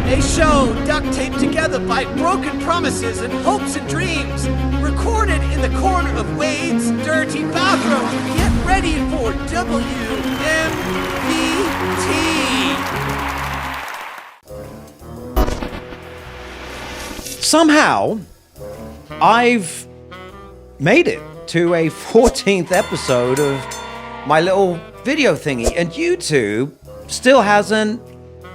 A show duct taped together by broken promises and hopes and dreams. Recorded in the corner of Wade's dirty bathroom. Get ready for WMBT. Somehow, I've made it to a 14th episode of my little video thingy, and YouTube still hasn't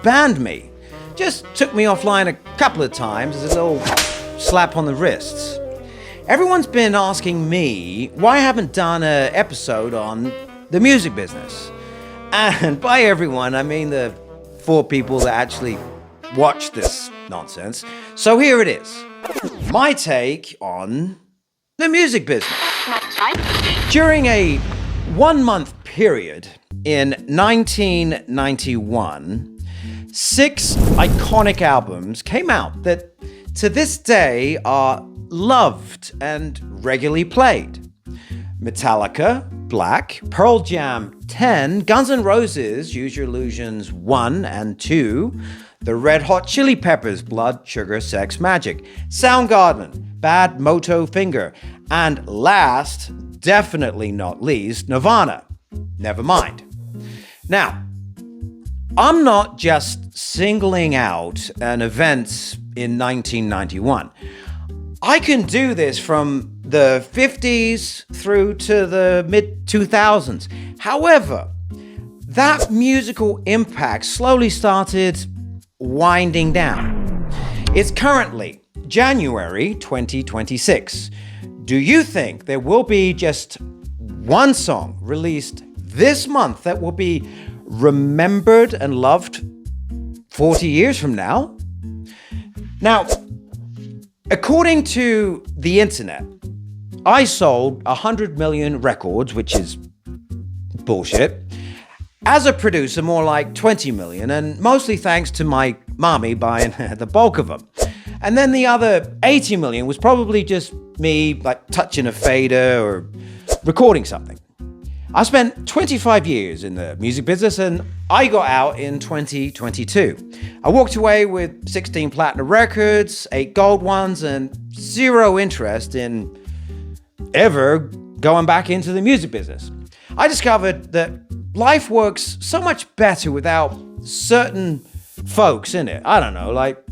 banned me. Just took me offline a couple of times as a little slap on the wrists. Everyone's been asking me why I haven't done an episode on the music business. And by everyone, I mean the 4 people that actually watch this nonsense. So here it is. My take on the music business. During a 1-month period in 1991, 6 iconic albums came out that to this day are loved and regularly played. Metallica, Black, Pearl Jam, 10, Guns N' Roses, Use Your Illusions 1 and 2, The Red Hot Chili Peppers, Blood, Sugar, Sex, Magic, Soundgarden, Bad Moto Finger, and last, definitely not least, Nirvana, Nevermind. Now, I'm not just singling out an event in 1991. I can do this from the 50s through to the mid-2000s. However, that musical impact slowly started winding down. It's currently January 2026. Do you think there will be just one song released this month that will be remembered and loved 40 years from now? Now, according to the internet, I sold 100 million records, which is bullshit. As a producer, more like 20 million, and mostly thanks to my mommy buying the bulk of them. And then the other 80 million was probably just me like touching a fader or recording something. I spent 25 years in the music business and I got out in 2022. I walked away with 16 platinum records, 8 gold ones, and 0 interest in ever going back into the music business. I discovered that life works so much better without certain folks in it. I don't know, like,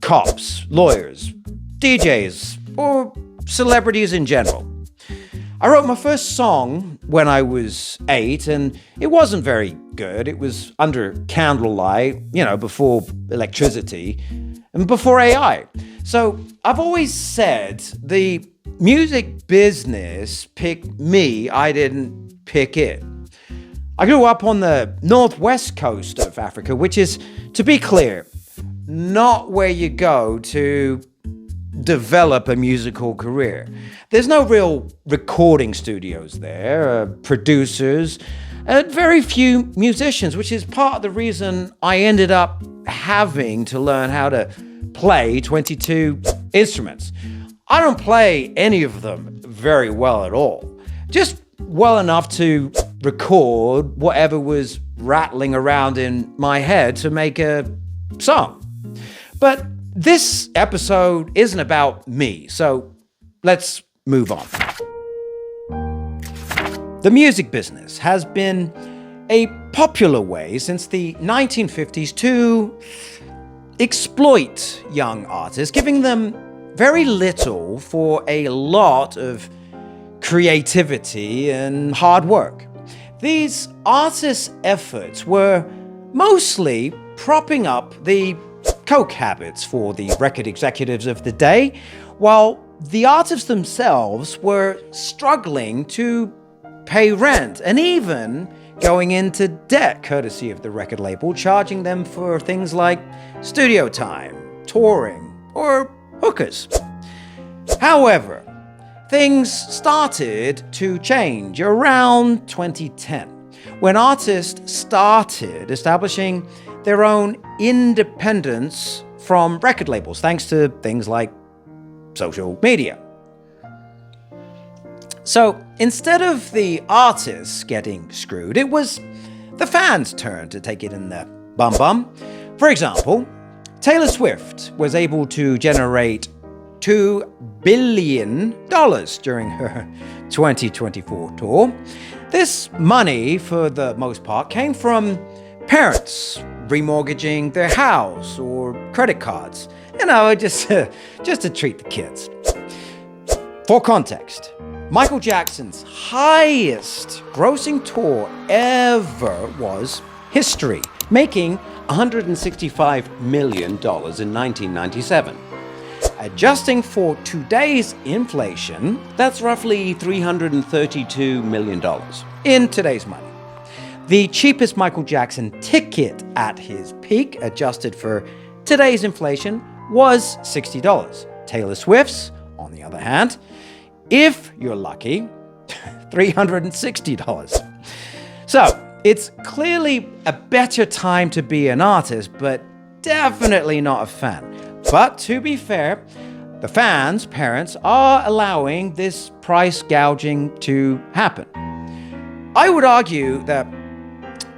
cops, lawyers, DJs, or celebrities in general. I wrote my first song when I was 8, and it wasn't very good. It was under candlelight, before electricity and before AI. So I've always said the music business picked me, I didn't pick it. I grew up on the northwest coast of Africa, which is, to be clear, not where you go to develop a musical career. There's no real recording studios there, producers, and very few musicians, which is part of the reason I ended up having to learn how to play 22 instruments. I don't play any of them very well at all, just well enough to record whatever was rattling around in my head to make a song. But this episode isn't about me, so let's move on. The music business has been a popular way since the 1950s to exploit young artists, giving them very little for a lot of creativity and hard work. These artists' efforts were mostly propping up the coke habits for the record executives of the day, while the artists themselves were struggling to pay rent and even going into debt courtesy of the record label, charging them for things like studio time, touring, or hookers. However, things started to change around 2010, when artists started establishing their own independence from record labels, thanks to things like social media. So instead of the artists getting screwed, it was the fans' turn to take it in their bum. For example, Taylor Swift was able to generate $2 billion during her 2024 tour. This money, for the most part, came from parents remortgaging their house or credit cards. Just to treat the kids. For context, Michael Jackson's highest grossing tour ever was History, making $165 million in 1997. Adjusting for today's inflation, that's roughly $332 million in today's money. The cheapest Michael Jackson ticket at his peak, adjusted for today's inflation, was $60. Taylor Swift's, on the other hand, if you're lucky, $360. So, it's clearly a better time to be an artist, but definitely not a fan. But to be fair, the fans' parents are allowing this price gouging to happen. I would argue that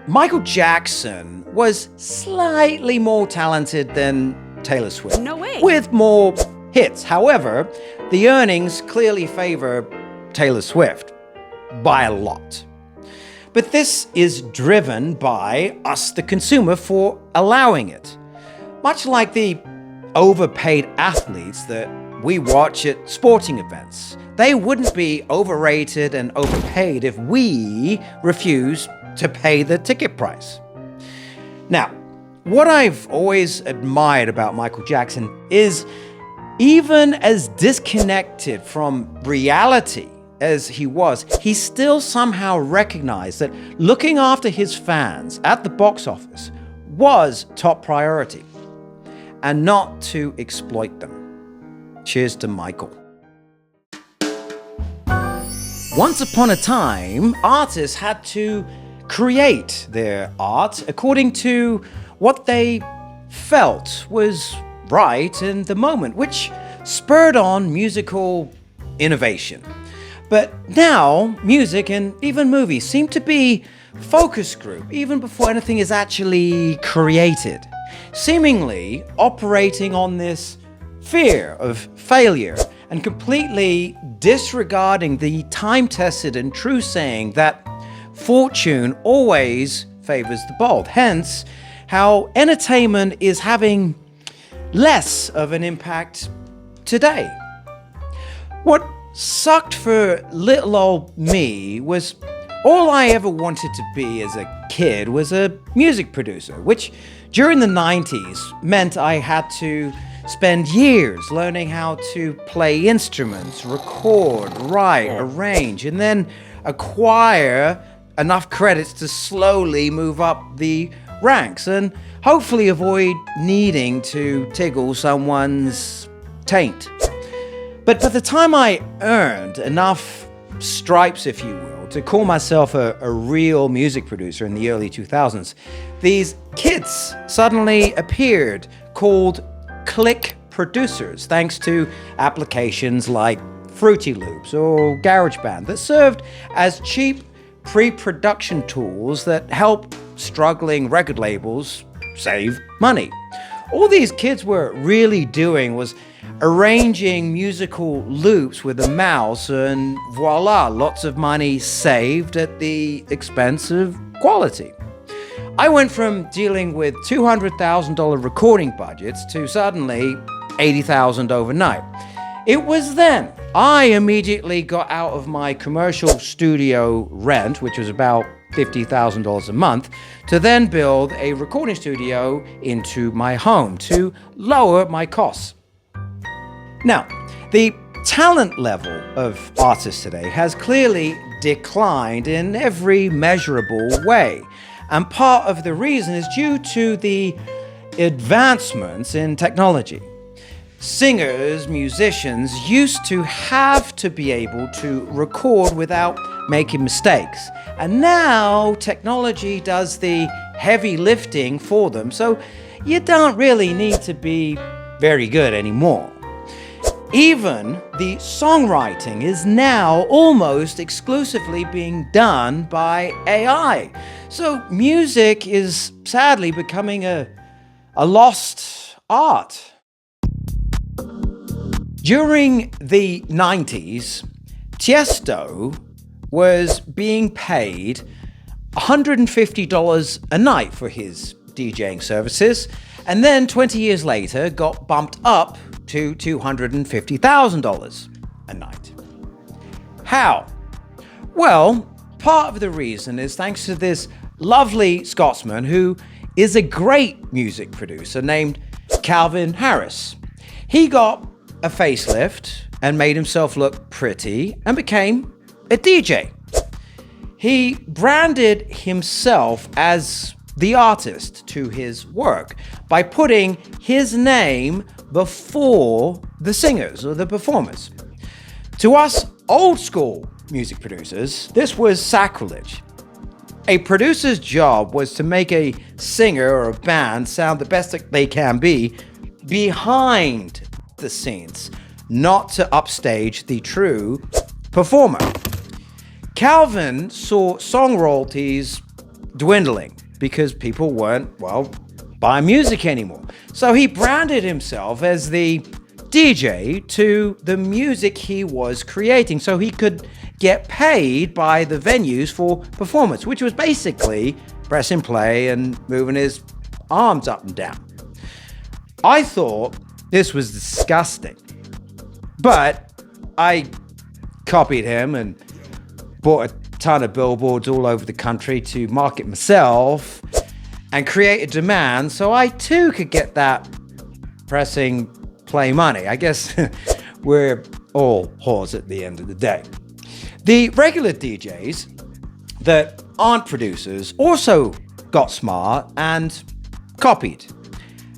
Michael Jackson was slightly more talented than Taylor Swift. No way. With more hits. However, the earnings clearly favor Taylor Swift by a lot. But this is driven by us, the consumer, for allowing it. Much like the overpaid athletes that we watch at sporting events. They wouldn't be overrated and overpaid if we refuse to pay the ticket price. Now, what I've always admired about Michael Jackson is, even as disconnected from reality as he was, he still somehow recognized that looking after his fans at the box office was top priority, and not to exploit them. Cheers to Michael. Once upon a time, artists had to create their art according to what they felt was right in the moment, which spurred on musical innovation. But now, music and even movies seem to be focus group even before anything is actually created, seemingly operating on this fear of failure and completely disregarding the time-tested and true saying that fortune always favors the bold. Hence, how entertainment is having less of an impact today. What sucked for little old me was all I ever wanted to be as a kid was a music producer, which during the 90s meant I had to spend years learning how to play instruments, record, write, arrange, and then acquire enough credits to slowly move up the ranks and hopefully avoid needing to tickle someone's taint. But by the time I earned enough stripes, if you will, to call myself a real music producer in the early 2000s, these kids suddenly appeared called click producers, thanks to applications like Fruity Loops or GarageBand that served as cheap pre-production tools that help struggling record labels save money. All these kids were really doing was arranging musical loops with a mouse, and voila, lots of money saved at the expense of quality. I went from dealing with $200,000 recording budgets to suddenly $80,000 overnight. It was then I immediately got out of my commercial studio rent, which was about $50,000 a month, to then build a recording studio into my home to lower my costs. Now, the talent level of artists today has clearly declined in every measurable way. And part of the reason is due to the advancements in technology. Singers, musicians used to have to be able to record without making mistakes. And now technology does the heavy lifting for them, so you don't really need to be very good anymore. Even the songwriting is now almost exclusively being done by AI. So music is sadly becoming a lost art. During the 90s, Tiesto was being paid $150 a night for his DJing services, and then 20 years later got bumped up to $250,000 a night. How? Well, part of the reason is thanks to this lovely Scotsman who is a great music producer named Calvin Harris. He got a facelift and made himself look pretty and became a DJ. He branded himself as the artist to his work by putting his name before the singers or the performers. To us old school music producers, this was sacrilege. A producer's job was to make a singer or a band sound the best that they can be behind the scenes, not to upstage the true performer. Calvin saw song royalties dwindling because people weren't, buying music anymore. So he branded himself as the DJ to the music he was creating so he could get paid by the venues for performance, which was basically pressing play and moving his arms up and down. I thought this was disgusting, but I copied him and bought a ton of billboards all over the country to market myself and create a demand so I too could get that pressing play money. I guess we're all whores at the end of the day. The regular DJs that aren't producers also got smart and copied.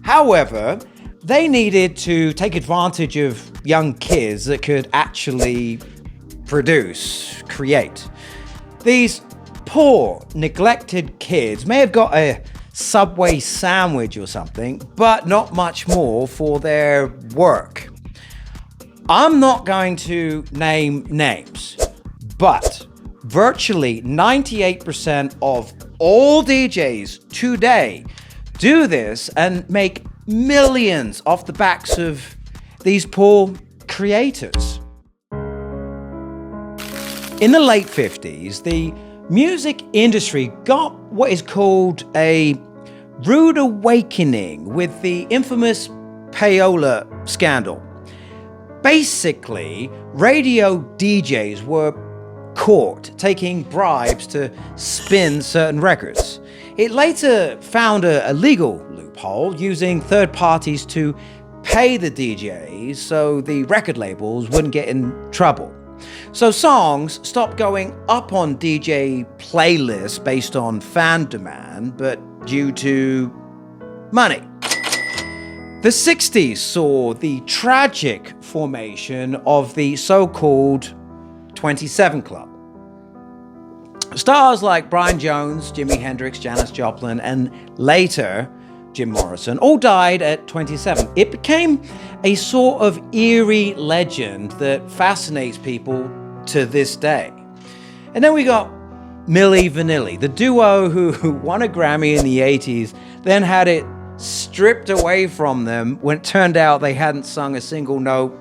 However, they needed to take advantage of young kids that could actually create. These poor, neglected kids may have got a Subway sandwich or something, but not much more for their work. I'm not going to name names, but virtually 98% of all DJs today do this and make millions off the backs of these poor creators. In the late 50s, the music industry got what is called a rude awakening with the infamous payola scandal. Basically, radio DJs were caught taking bribes to spin certain records. It later found a legal loophole using third parties to pay the DJs so the record labels wouldn't get in trouble. So songs stopped going up on DJ playlists based on fan demand, but due to money. The 60s saw the tragic formation of the so-called 27 Club. Stars like Brian Jones, Jimi Hendrix, Janis Joplin, and later Jim Morrison all died at 27. It became a sort of eerie legend that fascinates people to this day. And then we got Milli Vanilli, the duo who won a Grammy in the 80s, then had it stripped away from them when it turned out they hadn't sung a single note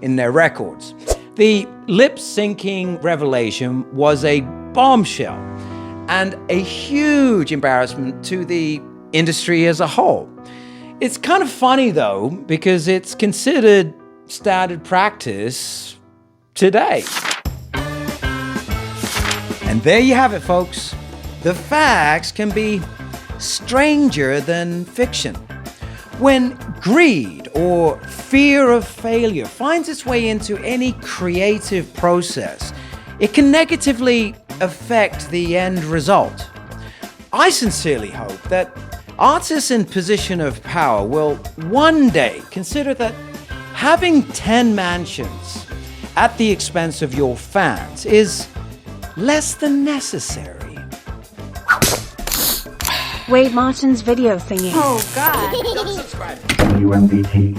in their records. The lip-syncing revelation was a bombshell and a huge embarrassment to the industry as a whole. It's kind of funny though, because it's considered standard practice today. And there you have it, folks. The facts can be stranger than fiction. When greed or fear of failure finds its way into any creative process, it can negatively affect the end result. I sincerely hope that artists in position of power will one day consider that having 10 mansions at the expense of your fans is less than necessary. Wade Martin's video thingy. Oh, God. Don't subscribe. WMVT.